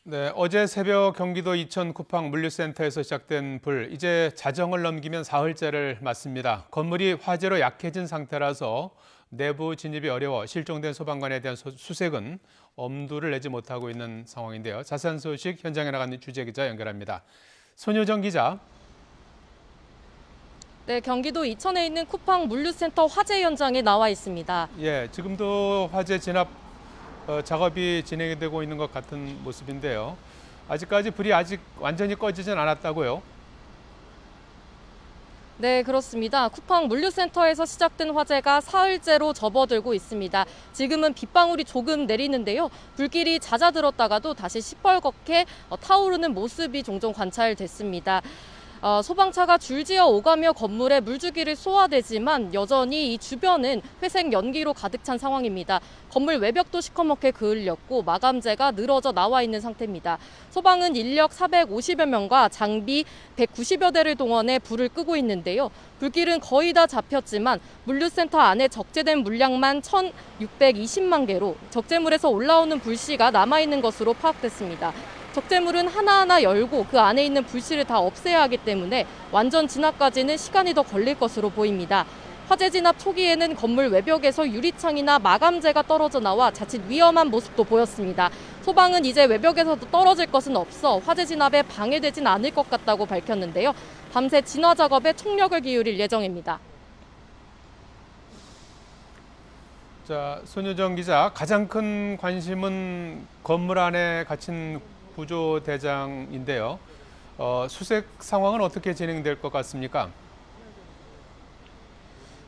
네, 어제 새벽 경기도 이천 쿠팡 물류센터에서 시작된 불, 이제 자정을 넘기면 사흘째를 맞습니다. 건물이 화재로 약해진 상태라서 내부 진입이 어려워 실종된 소방관에 대한 수색은 엄두를 내지 못하고 있는 상황인데요. 자세한 소식 현장에 나간 취재기자 연결합니다. 손효정 기자. 네, 경기도 이천에 있는 쿠팡 물류센터 화재 현장에 나와 있습니다. 예, 지금도 화재 진압 작업이 진행이 되고 있는 것 같은 모습인데요. 아직까지 불이 완전히 꺼지진 않았다고요? 네, 그렇습니다. 쿠팡 물류센터에서 시작된 화재가 사흘째로 접어들고 있습니다. 지금은 빗방울이 조금 내리는데요. 불길이 잦아들었다가도 다시 시뻘겋게 타오르는 모습이 종종 관찰됐습니다. 소방차가 줄지어 오가며 건물에 물주기를 쏘아대지만 여전히 이 주변은 회색 연기로 가득 찬 상황입니다. 건물 외벽도 시커멓게 그을렸고 마감재가 늘어져 나와 있는 상태입니다. 소방은 인력 450여 명과 장비 190여 대를 동원해 불을 끄고 있는데요. 불길은 거의 다 잡혔지만 물류센터 안에 적재된 물량만 1,620만 개로 적재물에서 올라오는 불씨가 남아있는 것으로 파악됐습니다. 적재물은 하나하나 열고 그 안에 있는 불씨를 다 없애야 하기 때문에 완전 진압까지는 시간이 더 걸릴 것으로 보입니다. 화재 진압 초기에는 건물 외벽에서 유리창이나 마감재가 떨어져 나와 자칫 위험한 모습도 보였습니다. 소방은 이제 외벽에서도 떨어질 것은 없어 화재 진압에 방해되진 않을 것 같다고 밝혔는데요. 밤새 진화 작업에 총력을 기울일 예정입니다. 자, 손효정 기자, 가장 큰 관심은 건물 안에 갇힌 구조대장인데요. 수색 상황은 어떻게 진행될 것 같습니까?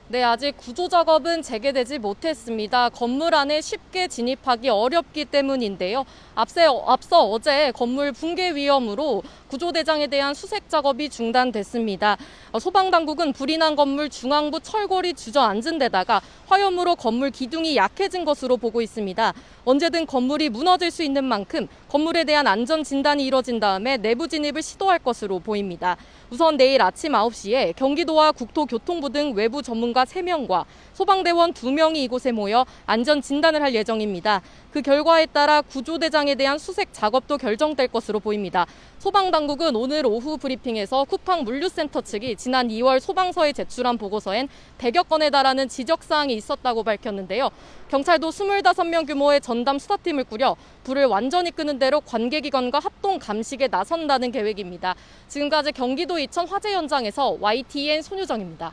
네, 아직 구조 작업은 재개되지 못했습니다. 건물 안에 쉽게 진입하기 어렵기 때문인데요. 앞서 어제 건물 붕괴 위험으로 구조대장에 대한 수색 작업이 중단됐습니다. 소방당국은 불이 난 건물 중앙부 철골이 주저앉은 데다가 화염으로 건물 기둥이 약해진 것으로 보고 있습니다. 언제든 건물이 무너질 수 있는 만큼 건물에 대한 안전 진단이 이뤄진 다음에 내부 진입을 시도할 것으로 보입니다. 우선 내일 아침 9시에 경기도와 국토교통부 등 외부 전문가 3명과 소방대원 2명이 이곳에 모여 안전 진단을 할 예정입니다. 그 결과에 따라 구조대장에 대한 수색 작업도 결정될 것으로 보입니다. 소방당국은 오늘 오후 브리핑에서 쿠팡 물류센터 측이 지난 2월 소방서에 제출한 보고서엔 100여 건에 달하는 지적사항이 있었다고 밝혔는데요. 경찰도 25명 규모의 전담 수사팀을 꾸려 불을 완전히 끄는 대로 관계기관과 합동 감식에 나선다는 계획입니다. 지금까지 경기도 이천 화재 현장에서 YTN 손유정입니다.